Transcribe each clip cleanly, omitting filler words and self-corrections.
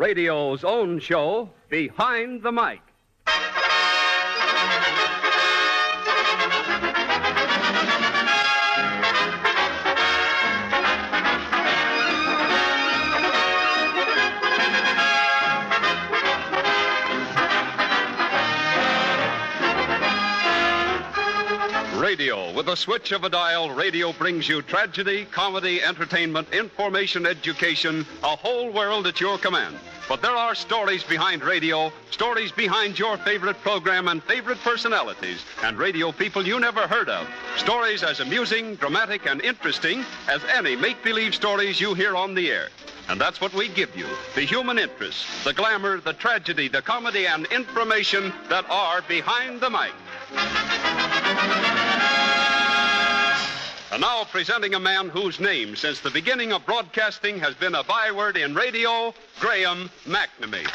radio's own show, Behind the Mic. Radio. With a switch of a dial, radio brings you tragedy, comedy, entertainment, information, education, a whole world at your command. But there are stories behind radio, stories behind your favorite program and favorite personalities, and radio people you never heard of. Stories as amusing, dramatic, and interesting as any make-believe stories you hear on the air. And that's what we give you, the human interest, the glamour, the tragedy, the comedy, and information that are behind the mic. And now presenting a man whose name, since the beginning of broadcasting, has been a byword in radio, Graham McNamee.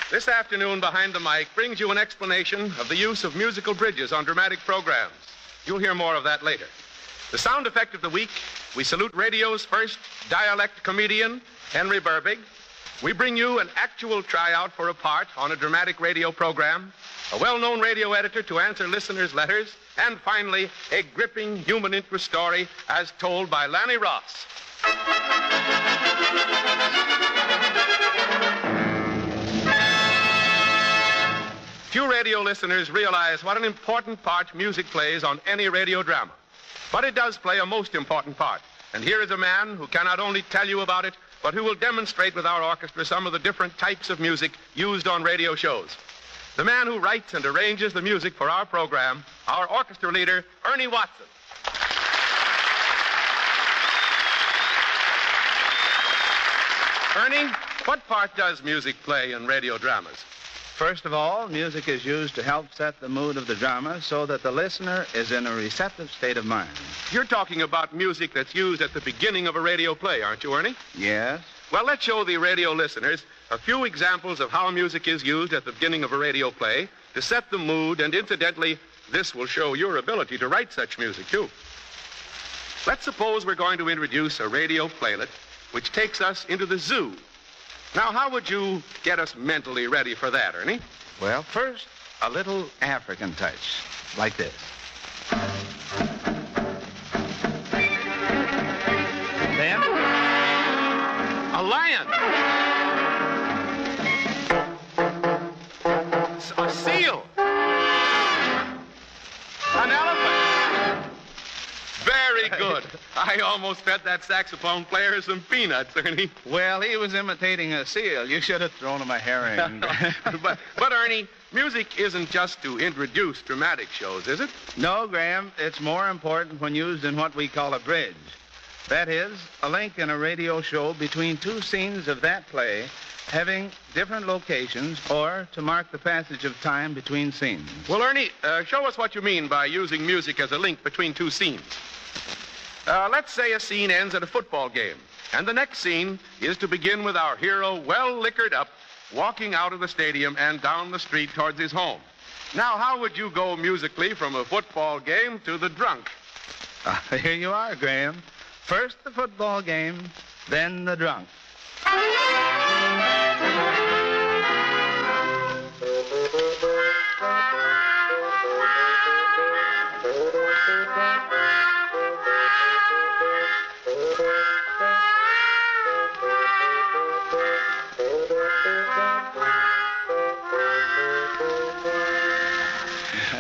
This afternoon, Behind the Mic brings you an explanation of the use of musical bridges on dramatic programs. You'll hear more of that later. The sound effect of the week, we salute radio's first dialect comedian, Henry Burbig. We bring you an actual tryout for a part on a dramatic radio program, a well-known radio editor to answer listeners' letters, and finally, a gripping human interest story as told by Lanny Ross. Few radio listeners realize what an important part music plays on any radio drama. But it does play a most important part. And here is a man who can not only tell you about it, but who will demonstrate with our orchestra some of the different types of music used on radio shows. The man who writes and arranges the music for our program, our orchestra leader, Ernie Watson. Ernie, what part does music play in radio dramas? First of all, music is used to help set the mood of the drama so that the listener is in a receptive state of mind. You're talking about music that's used at the beginning of a radio play, aren't you, Ernie? Yes. Well, let's show the radio listeners a few examples of how music is used at the beginning of a radio play to set the mood, and incidentally, this will show your ability to write such music, too. Let's suppose we're going to introduce a radio playlet which takes us into the zoo. Now, how would you get us mentally ready for that, Ernie? Well, first, a little African touch, like this. Then, a lion. A seal. An elephant. Very good. I almost fed that saxophone player some peanuts, Ernie. Well, he was imitating a seal. You should have thrown him a herring. But, Ernie, music isn't just to introduce dramatic shows, is it? No, Graham. It's more important when used in what we call a bridge. That is, a link in a radio show between two scenes of that play having different locations or to mark the passage of time between scenes. Well, Ernie, show us what you mean by using music as a link between two scenes. Let's say a scene ends at a football game, and the next scene is to begin with our hero well liquored up, walking out of the stadium and down the street towards his home. Now, how would you go musically from a football game to the drunk? Here you are, Graham. First the football game, then the drunk.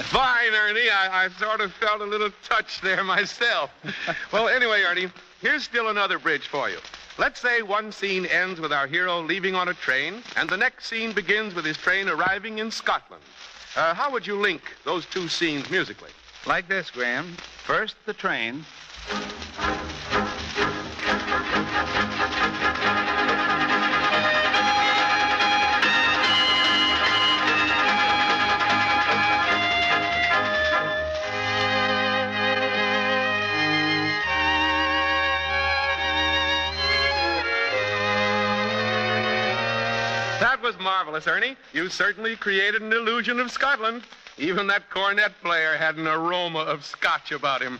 Fine, Ernie. I sort of felt a little touch there myself. Well, anyway, Ernie, here's still another bridge for you. Let's say one scene ends with our hero leaving on a train, and the next scene begins with his train arriving in Scotland. How would you link those two scenes musically? Like this, Graham. First, the train. That was marvelous, Ernie. You certainly created an illusion of Scotland. Even that cornet player had an aroma of Scotch about him.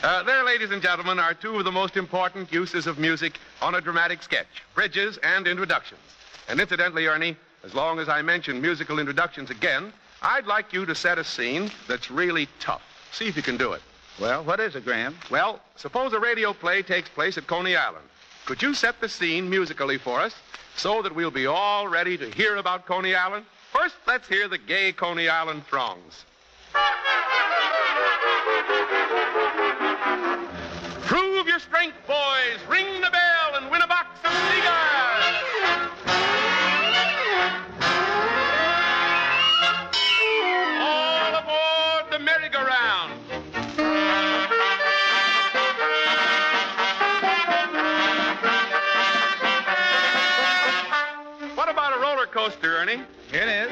There, ladies and gentlemen, are two of the most important uses of music on a dramatic sketch, bridges and introductions. And incidentally, Ernie, as long as I mention musical introductions again, I'd like you to set a scene that's really tough. See if you can do it. Well, what is it, Graham? Well, suppose a radio play takes place at Coney Island. Could you set the scene musically for us so that we'll be all ready to hear about Coney Island? First, let's hear the gay Coney Island throngs. Prove your strength, boys. Ring the bell and win a box of cigars. All aboard the merry-go-round. What about a roller coaster, Ernie? Here it is.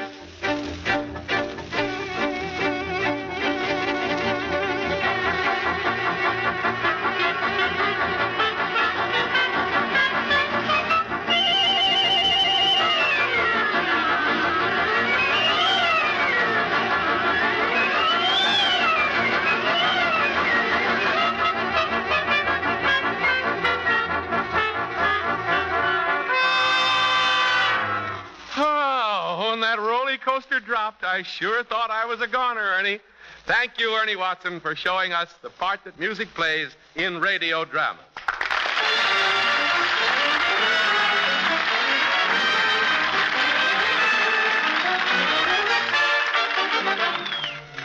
When that roller coaster dropped, I sure thought I was a goner, Ernie. Thank you, Ernie Watson, for showing us the part that music plays in radio drama.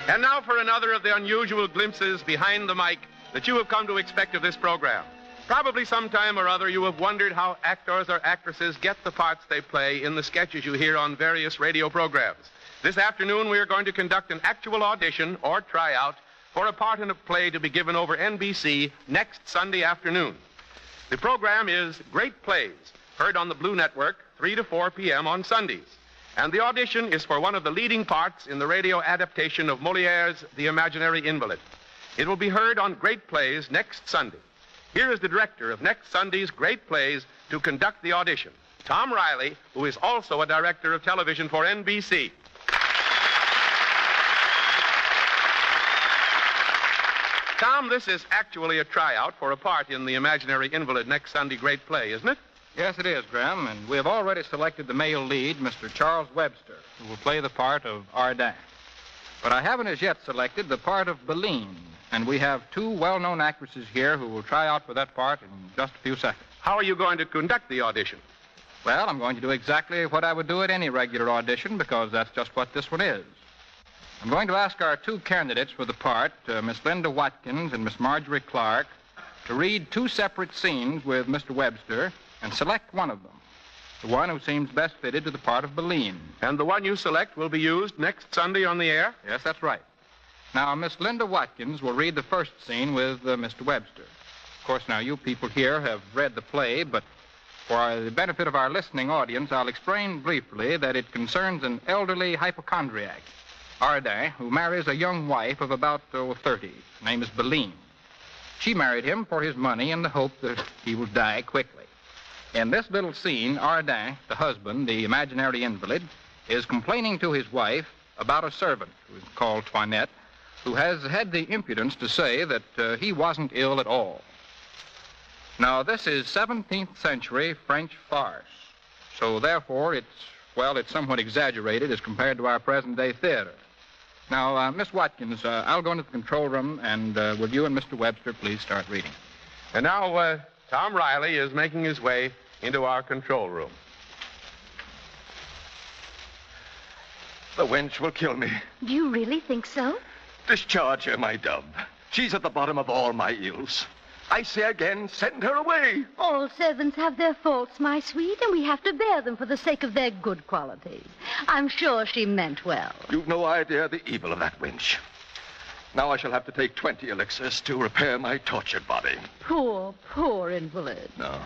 And now for another of the unusual glimpses behind the mic that you have come to expect of this program. Probably sometime or other you have wondered how actors or actresses get the parts they play in the sketches you hear on various radio programs. This afternoon we are going to conduct an actual audition or tryout for a part in a play to be given over NBC next Sunday afternoon. The program is Great Plays, heard on the Blue Network 3 to 4 p.m. on Sundays. And the audition is for one of the leading parts in the radio adaptation of Molière's The Imaginary Invalid. It will be heard on Great Plays next Sunday. Here is the director of next Sunday's Great Plays to conduct the audition, Tom Riley, who is also a director of television for NBC. Tom, this is actually a tryout for a part in The Imaginary Invalid next Sunday Great Play, isn't it? Yes, it is, Graham, and we have already selected the male lead, Mr. Charles Webster, who will play the part of Ardan. But I haven't as yet selected the part of Beline, and we have two well-known actresses here who will try out for that part in just a few seconds. How are you going to conduct the audition? Well, I'm going to do exactly what I would do at any regular audition, because that's just what this one is. I'm going to ask our two candidates for the part, Miss Linda Watkins and Miss Marjorie Clark, to read two separate scenes with Mr. Webster and select one of them, the one who seems best fitted to the part of Beline. And the one you select will be used next Sunday on the air? Yes, that's right. Now, Miss Linda Watkins will read the first scene with Mr. Webster. Of course, now, you people here have read the play, but for the benefit of our listening audience, I'll explain briefly that it concerns an elderly hypochondriac, Ardan, who marries a young wife of about 30. Her name is Beline. She married him for his money in the hope that he will die quickly. In this little scene, Ardan, the husband, the imaginary invalid, is complaining to his wife about a servant who is called Toinette, who has had the impudence to say that he wasn't ill at all. Now, this is 17th century French farce, so therefore it's somewhat exaggerated as compared to our present-day theater. Now, Miss Watkins, I'll go into the control room, and will you and Mr. Webster please start reading? And now, Tom Riley is making his way into our control room. The wench will kill me. Do you really think so? Discharge her, my dove. She's at the bottom of all my ills. I say again, send her away. All servants have their faults, my sweet, and we have to bear them for the sake of their good qualities. I'm sure she meant well. You've no idea the evil of that wench. Now I shall have to take 20 elixirs to repair my tortured body. Poor, poor invalid. No.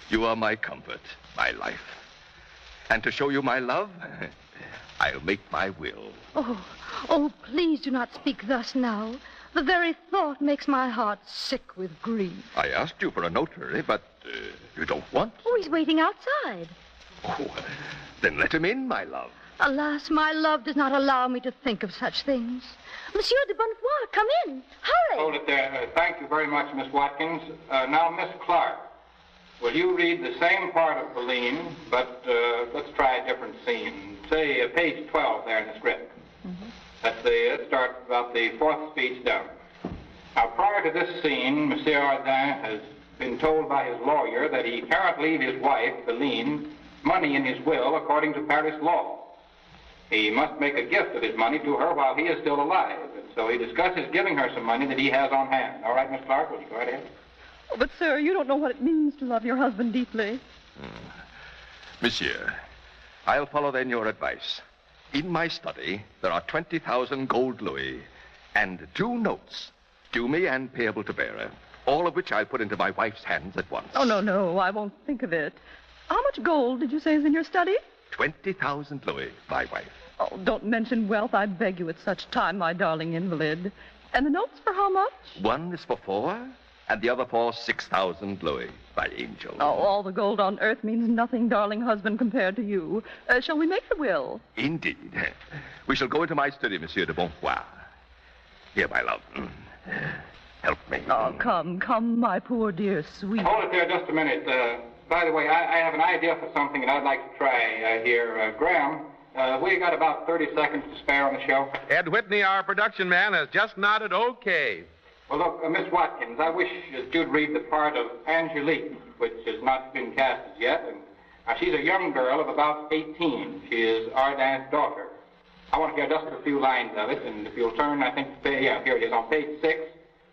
You are my comfort, my life. And to show you my love, I'll make my will. Oh, please do not speak thus now. The very thought makes my heart sick with grief. I asked you for a notary, but you don't want. Oh, he's waiting outside. Oh, then let him in, my love. Alas, my love does not allow me to think of such things. Monsieur de Bonnefoy, come in. Hurry. Hold it there. Thank you very much, Miss Watkins. Now, Miss Clark, will you read the same part of Bellini, but let's try a different scene. Say page 12 there in the script. Let's start about the fourth speech down. Now, prior to this scene, Monsieur Ardin has been told by his lawyer that he cannot leave his wife, Bellini, money in his will according to Paris law. He must make a gift of his money to her while he is still alive. And so he discusses giving her some money that he has on hand. All right, Miss Clark, will you go right ahead? Oh, but, sir, you don't know what it means to love your husband deeply. Monsieur, I'll follow then your advice. In my study, there are 20,000 gold louis and 2 notes, due me and payable to bearer, all of which I'll put into my wife's hands at once. Oh, no, I won't think of it. How much gold did you say is in your study? 20,000 louis, my wife. Oh, don't mention wealth, I beg you, at such time, my darling invalid. And the notes for how much? One is for 4, and the other for 6,000 louis, my angel. Oh, all the gold on earth means nothing, darling husband, compared to you. Shall we make the will? Indeed. We shall go into my study, Monsieur de Bonfoy. Here, my love. Help me. Oh, come, my poor dear sweet. Hold it there just a minute. By the way, I have an idea for something that I'd like to try here. Graham, we got about 30 seconds to spare on the show. Ed Whitney, our production man, has just nodded okay. Well, look, Miss Watkins, I wish that you'd read the part of Angelique, which has not been cast as yet. And she's a young girl of about 18. She is Ardin's daughter. I want to hear just a few lines of it, and if you'll turn, I think, here it is, on page 6,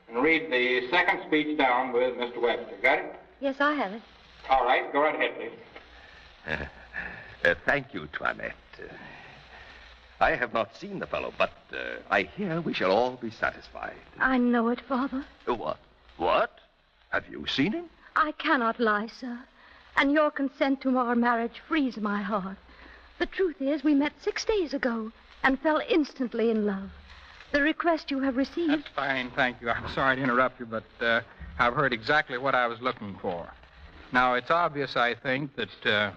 and read the second speech down with Mr. Webster. Got it? Yes, I have it. All right, go right ahead, please. Thank you, Toinette. I have not seen the fellow, but I hear we shall all be satisfied. I know it, Father. What? Have you seen him? I cannot lie, sir. And your consent to our marriage frees my heart. The truth is, we met 6 days ago and fell instantly in love. The request you have received... That's fine, thank you. I'm sorry to interrupt you, but I've heard exactly what I was looking for. Now, it's obvious, I think, that,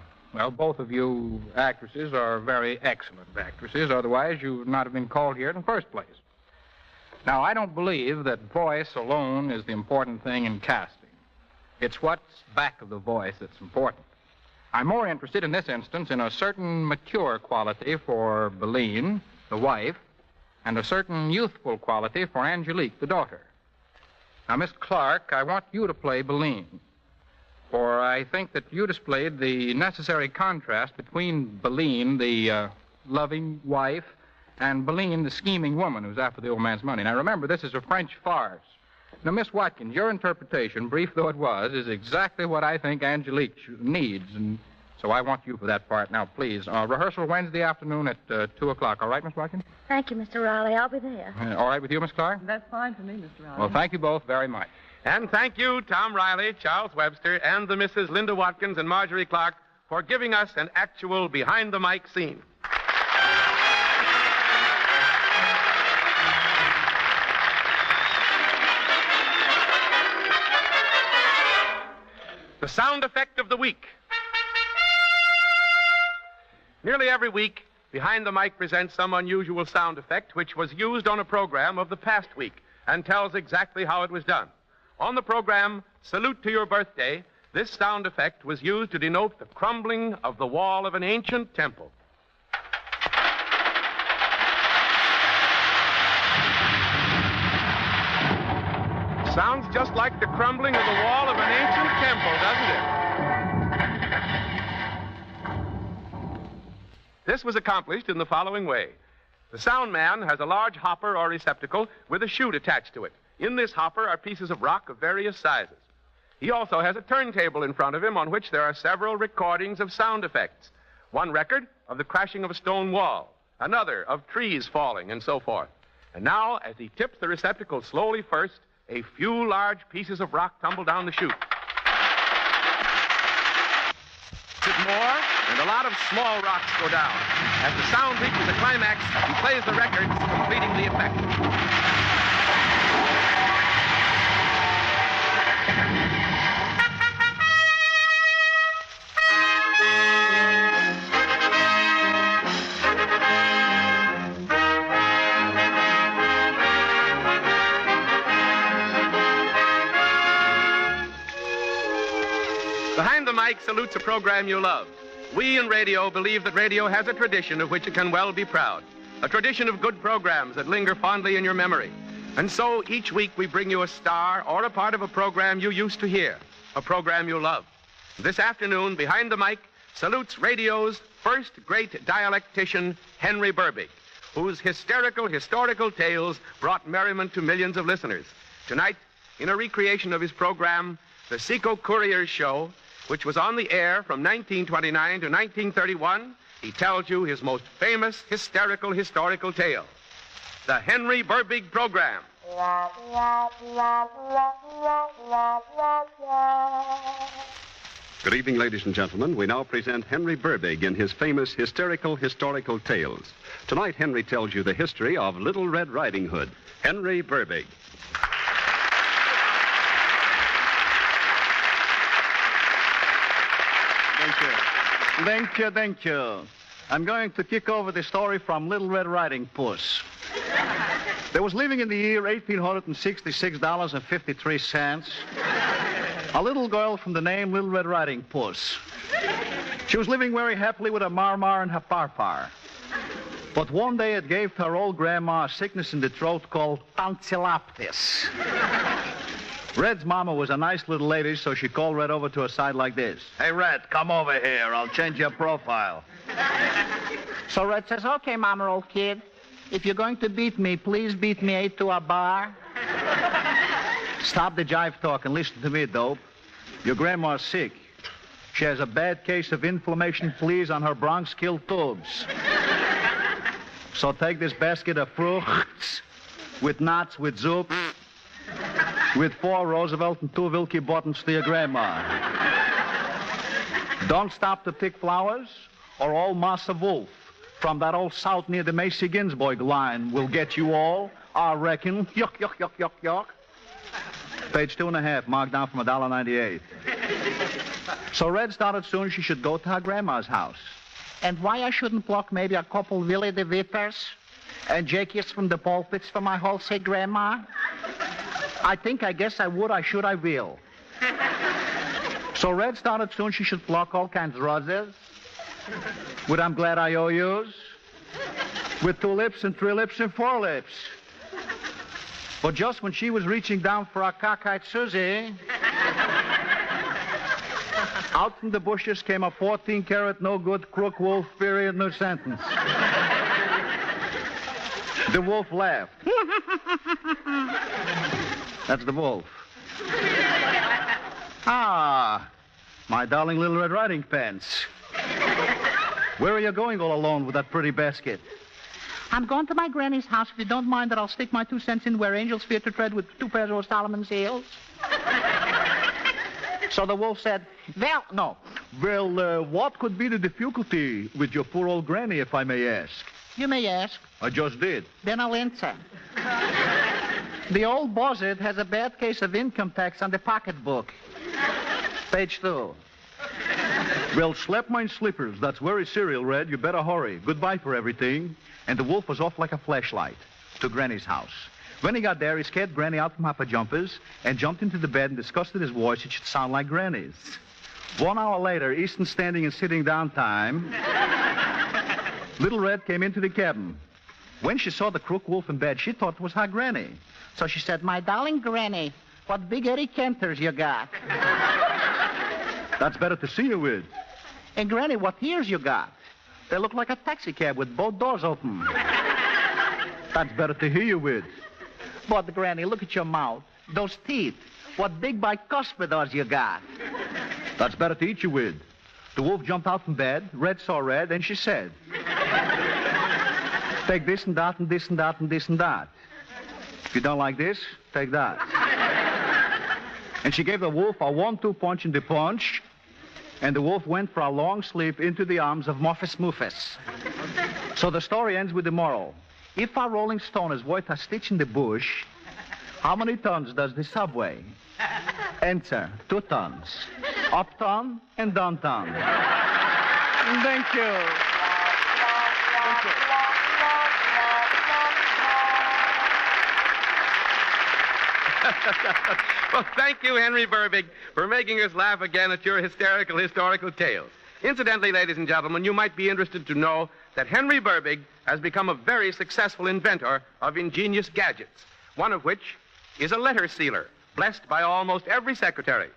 both of you actresses are very excellent actresses. Otherwise, you would not have been called here in the first place. Now, I don't believe that voice alone is the important thing in casting. It's what's back of the voice that's important. I'm more interested in this instance in a certain mature quality for Bellini, the wife, and a certain youthful quality for Angelique, the daughter. Now, Miss Clark, I want you to play Bellini, for I think that you displayed the necessary contrast between Bellini, the loving wife, and Bellini, the scheming woman who's after the old man's money. Now, remember, this is a French farce. Now, Miss Watkins, your interpretation, brief though it was, is exactly what I think Angelique needs, and so I want you for that part. Now, please, rehearsal Wednesday afternoon at 2 o'clock. All right, Miss Watkins? Thank you, Mr. Riley. I'll be there. All right with you, Miss Clark? That's fine for me, Mr. Riley. Well, thank you both very much. And thank you, Tom Riley, Charles Webster, and the Mrs. Linda Watkins and Marjorie Clark for giving us an actual behind-the-mic scene. The sound effect of the week. Nearly every week, Behind the Mic presents some unusual sound effect which was used on a program of the past week and tells exactly how it was done. On the program, Salute to Your Birthday, this sound effect was used to denote the crumbling of the wall of an ancient temple. Sounds just like the crumbling of the wall of an ancient temple, doesn't it? This was accomplished in the following way. The sound man has a large hopper or receptacle with a chute attached to it. In this hopper are pieces of rock of various sizes. He also has a turntable in front of him on which there are several recordings of sound effects. One record of the crashing of a stone wall, another of trees falling, and so forth. And now, as he tips the receptacle slowly first, a few large pieces of rock tumble down the chute. With more, and a lot of small rocks go down. As the sound reaches a climax, he plays the record, completing the effect. Behind the Mic salutes a program you love. We in radio believe that radio has a tradition of which it can well be proud. A tradition of good programs that linger fondly in your memory. And so each week we bring you a star or a part of a program you used to hear, a program you love. This afternoon, Behind the Mic salutes radio's first great dialectician, Henry Burbig, whose hysterical, historical tales brought merriment to millions of listeners. Tonight, in a recreation of his program, The Seco Courier Show, which was on the air from 1929 to 1931, he tells you his most famous hysterical historical tale, the Henry Burbig Program. Good evening, ladies and gentlemen. We now present Henry Burbig in his famous hysterical historical tales. Tonight, Henry tells you the history of Little Red Riding Hood. Henry Burbig. Thank you. I'm going to kick over the story from Little Red Riding Puss. There was living in the year $1,866.53 a little girl from the name Little Red Riding Puss. She was living very happily with her Mar and her Par. But one day it gave her old grandma a sickness in the throat called tonsillitis. Red's mama was a nice little lady, so she called Red over to her side like this. Hey, Red, come over here. I'll change your profile. So Red says, okay, Mama, old kid. If you're going to beat me, please beat me 8 to a bar. Stop the jive talk and listen to me, dope. Your grandma's sick. She has a bad case of inflammation fleas on her bronchial tubes. So take this basket of fruits with nuts, with soup, with 4 Roosevelt and 2 Wilkie buttons to your grandma. Don't stop to pick flowers, or old Massa Wolf from that old south near the Macy Ginsburg line will get you all, I reckon. Yuck. Page 2.5, marked down from $1.98. So Red started soon she should go to her grandma's house. And why I shouldn't block maybe a couple Willie the Whippers and Jakeys from the pulpits for my wholesale grandma? I guess I would, I should, I will. So Red started soon she should block all kinds of roses with I'm glad I owe yous, with 2 lips and 3 lips and 4 lips. But just when she was reaching down for our cockeyed Susie, out from the bushes came a 14-carat no-good crook wolf, period, no sentence. The wolf laughed. That's the wolf. Ah, my darling Little Red Riding Pants. Where are you going all alone with that pretty basket? I'm going to my granny's house. If you don't mind that I'll stick my 2 cents in where angels fear to tread with 2 pairs of Solomon's heels. So the wolf said, Well, what could be the difficulty with your poor old granny, if I may ask? You may ask. I just did. Then I'll answer. The old buzzard has a bad case of income tax on the pocketbook. Page 2. Well, slap mine slippers. That's very serial, Red. You better hurry. Goodbye for everything. And the wolf was off like a flashlight to Granny's house. When he got there, he scared Granny out from her pajamas and jumped into the bed and disgusted his voice. It should sound like Granny's. 1 hour later, Eastern standing and sitting down time, Little Red came into the cabin. When she saw the crook wolf in bed, she thought it was her Granny. So she said, My darling Granny, what big Eddie Kenters you got? That's better to see you with. And Granny, what ears you got? They look like a taxi cab with both doors open. That's better to hear you with. But, Granny, look at your mouth. Those teeth. What big bicuspids you got? That's better to eat you with. The wolf jumped out from bed. Red saw Red, and she said, Take this and that and this and that and this and that. If you don't like this, take that. And she gave the wolf a 1-2 punch in the punch, and the wolf went for a long sleep into the arms of Muffus Muffus. So the story ends with the moral. If a rolling stone is worth a stitch in the bush, how many tons does the subway? Answer, 2 tons. Uptown and downtown. Thank you. Thank you. Well, thank you, Henry Burbig, for making us laugh again at your hysterical historical tales. Incidentally, ladies and gentlemen, you might be interested to know that Henry Burbig has become a very successful inventor of ingenious gadgets, one of which is a letter sealer, blessed by almost every secretary.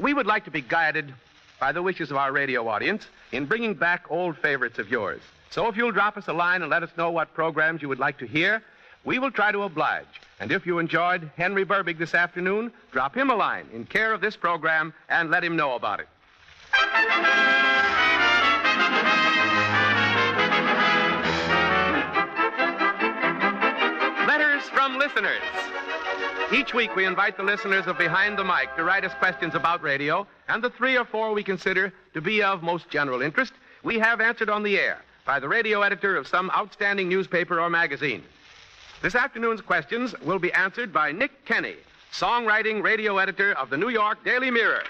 We would like to be guided by the wishes of our radio audience in bringing back old favorites of yours. So if you'll drop us a line and let us know what programs you would like to hear, we will try to oblige. And if you enjoyed Henry Burbig this afternoon, drop him a line in care of this program and let him know about it. Letters from listeners. Each week we invite the listeners of Behind the Mic to write us questions about radio, and the 3 or 4 we consider to be of most general interest, we have answered on the air by the radio editor of some outstanding newspaper or magazine. This afternoon's questions will be answered by Nick Kenny, songwriting radio editor of the New York Daily Mirror.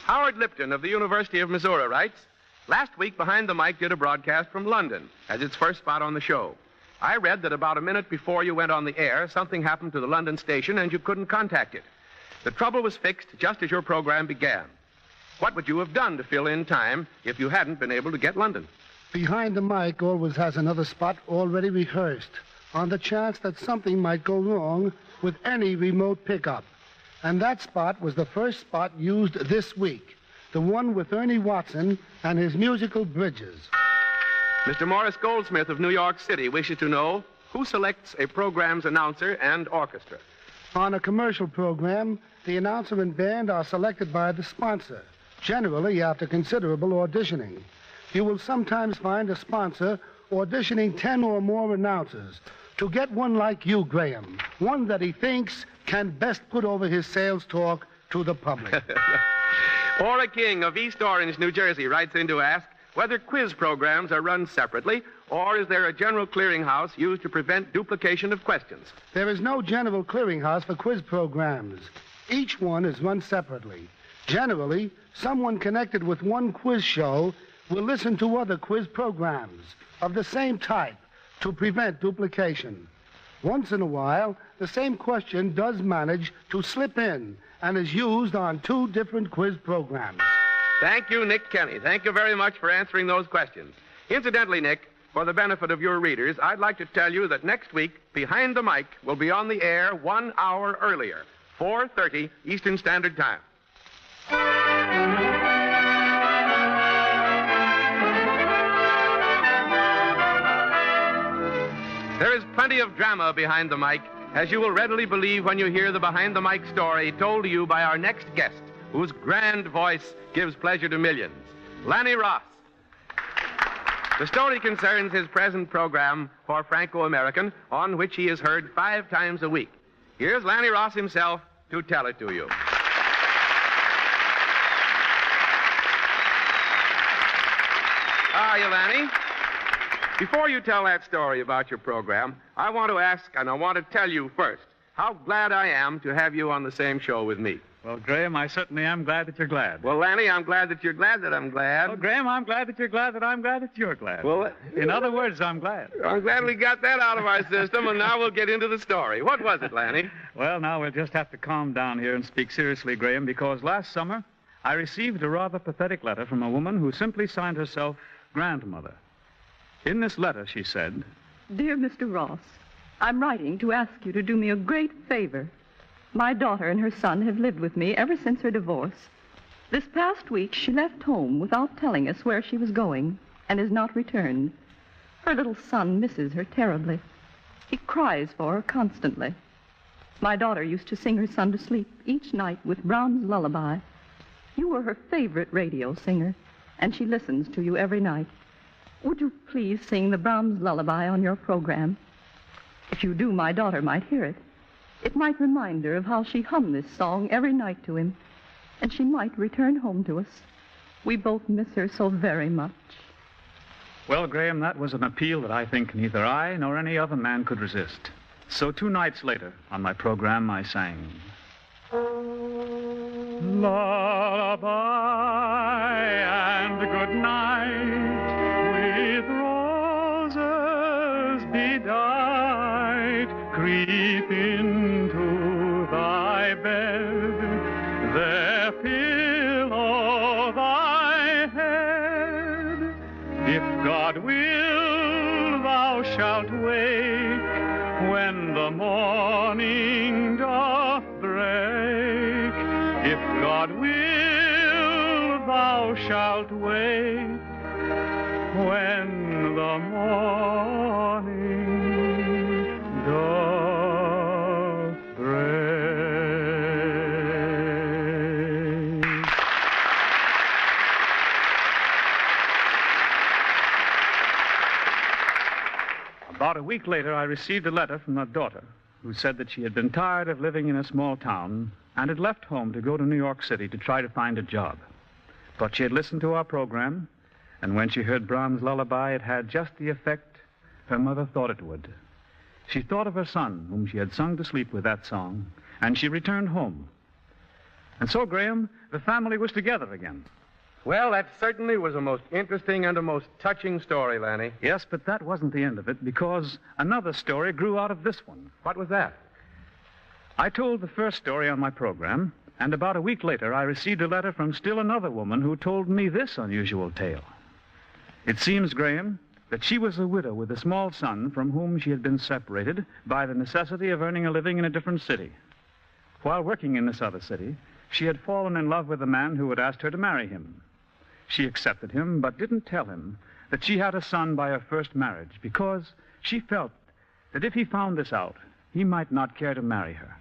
Howard Lipton of the University of Missouri writes, last week, Behind the Mic did a broadcast from London as its first spot on the show. I read that about a minute before you went on the air, something happened to the London station and you couldn't contact it. The trouble was fixed just as your program began. What would you have done to fill in time if you hadn't been able to get London? Behind the Mic always has another spot already rehearsed on the chance that something might go wrong with any remote pickup. And that spot was the first spot used this week, the one with Ernie Watson and his musical bridges. Mr. Morris Goldsmith of New York City wishes to know who selects a program's announcer and orchestra. On a commercial program, the announcer and band are selected by the sponsor, generally after considerable auditioning. You will sometimes find a sponsor auditioning 10 or more announcers to get one like you, Graham, one that he thinks can best put over his sales talk to the public. Ora King of East Orange, New Jersey, writes in to ask whether quiz programs are run separately or is there a general clearinghouse used to prevent duplication of questions? There is no general clearinghouse for quiz programs. Each one is run separately. Generally, someone connected with one quiz show will listen to other quiz programs of the same type to prevent duplication. Once in a while, the same question does manage to slip in and is used on 2 different quiz programs. Thank you, Nick Kenny. Thank you very much for answering those questions. Incidentally, Nick, for the benefit of your readers, I'd like to tell you that next week, Behind the Mic will be on the air 1 hour earlier, 4:30 Eastern Standard Time. There is plenty of drama behind the mic, as you will readily believe when you hear the Behind the Mic story told to you by our next guest, whose grand voice gives pleasure to millions, Lanny Ross. The story concerns his present program for Franco-American, on which he is heard 5 times a week. Here's Lanny Ross himself to tell it to you. How are you, Lanny? Before you tell that story about your program, I want to ask, and I want to tell you first, how glad I am to have you on the same show with me. Well, Graham, I certainly am glad that you're glad. Well, Lanny, I'm glad that you're glad that I'm glad. Well, Graham, I'm glad that you're glad that I'm glad that you're glad. Well, in other words, I'm glad. I'm glad we got that out of our system, and now we'll get into the story. What was it, Lanny? Well, now we'll just have to calm down here and speak seriously, Graham, because last summer I received a rather pathetic letter from a woman who simply signed herself grandmother. In this letter, she said, Dear Mr. Ross, I'm writing to ask you to do me a great favor. My daughter and her son have lived with me ever since her divorce. This past week, she left home without telling us where she was going and has not returned. Her little son misses her terribly. He cries for her constantly. My daughter used to sing her son to sleep each night with Brahms' lullaby. You were her favorite radio singer, and she listens to you every night. Would you please sing the Brahms lullaby on your program? If you do, my daughter might hear it. It might remind her of how she hummed this song every night to him, and she might return home to us. We both miss her so very much. Well, Graham, that was an appeal that I think neither I nor any other man could resist. So 2 nights later, on my program, I sang Lullaby and good night. creep into thy bed, there pillow thy head. If God will, thou shalt wake when the morning doth break. If God will, thou shalt wake when the morning doth break. About a week later, I received a letter from a daughter who said that she had been tired of living in a small town and had left home to go to New York City to try to find a job. But she had listened to our program, and when she heard Brahms' lullaby, it had just the effect her mother thought it would. She thought of her son, whom she had sung to sleep with that song, and she returned home. And so, Graham, the family was together again. Well, that certainly was a most interesting and a most touching story, Lanny. Yes, but that wasn't the end of it, because another story grew out of this one. What was that? I told the first story on my program, and about a week later, I received a letter from still another woman who told me this unusual tale. It seems, Graham, that she was a widow with a small son from whom she had been separated by the necessity of earning a living in a different city. While working in this other city, she had fallen in love with a man who had asked her to marry him. She accepted him, but didn't tell him that she had a son by her first marriage, because she felt that if he found this out, he might not care to marry her.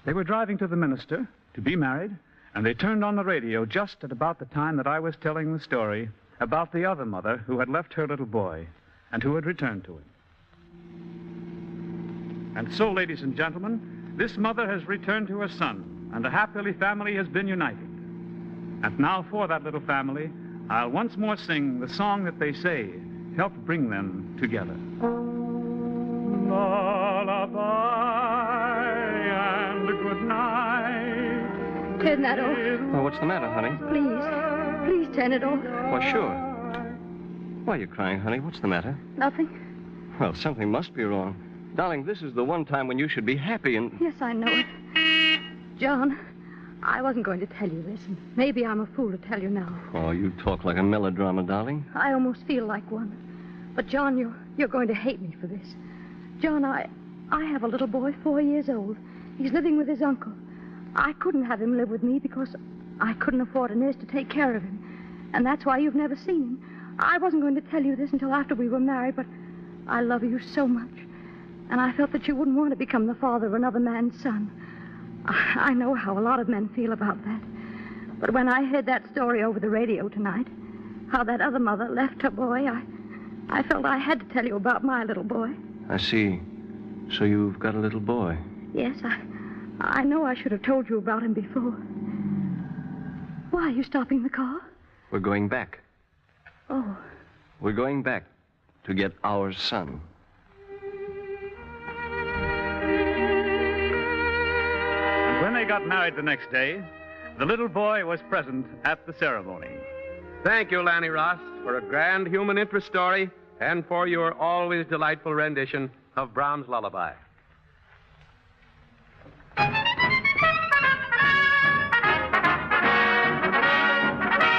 They were driving to the minister to be married, and they turned on the radio just at about the time that I was telling the story about the other mother who had left her little boy and who had returned to him. And so, ladies and gentlemen, this mother has returned to her son, and a happily family has been united. And now for that little family, I'll once more sing the song that they say helped bring them together. Lullaby and good night. Turn that off. Well, what's the matter, honey? Please turn it off. Well, sure. Why are you crying, honey? What's the matter? Nothing. Well, something must be wrong. Darling, this is the one time when you should be happy and... Yes, I know it. John, I wasn't going to tell you this, and maybe I'm a fool to tell you now. Oh, you talk like a melodrama, darling. I almost feel like one. But, John, you're going to hate me for this. John, I have a little boy, 4 years old. He's living with his uncle. I couldn't have him live with me because I couldn't afford a nurse to take care of him. And that's why you've never seen him. I wasn't going to tell you this until after we were married, but I love you so much. And I felt that you wouldn't want to become the father of another man's son. I know how a lot of men feel about that. But when I heard that story over the radio tonight, how that other mother left her boy, I felt I had to tell you about my little boy. I see. So you've got a little boy. Yes, I know I should have told you about him before. Why are you stopping the car? We're going back. Oh. We're going back to get our son. And when they got married the next day, the little boy was present at the ceremony. Thank you, Lanny Ross, for a grand human interest story and for your always delightful rendition of Brahms' Lullaby.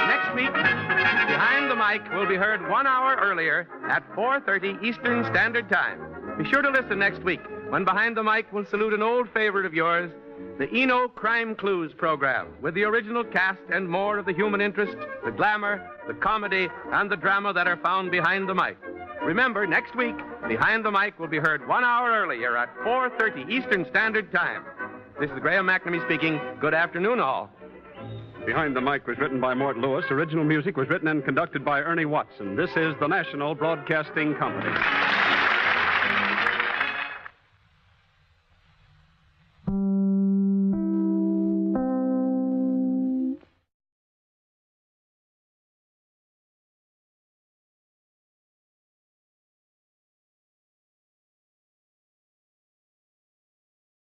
Next week, Behind the Mic will be heard 1 hour earlier at 4:30 Eastern Standard Time. Be sure to listen next week when Behind the Mic will salute an old favorite of yours, the Eno Crime Clues program, with the original cast and more of the human interest, the glamour, the comedy, and the drama that are found behind the mic. Remember, next week, Behind the Mic will be heard 1 hour earlier at 4:30 Eastern Standard Time. This is Graham McNamee speaking. Good afternoon, all. Behind the Mic was written by Mort Lewis. Original music was written and conducted by Ernie Watson. This is the National Broadcasting Company.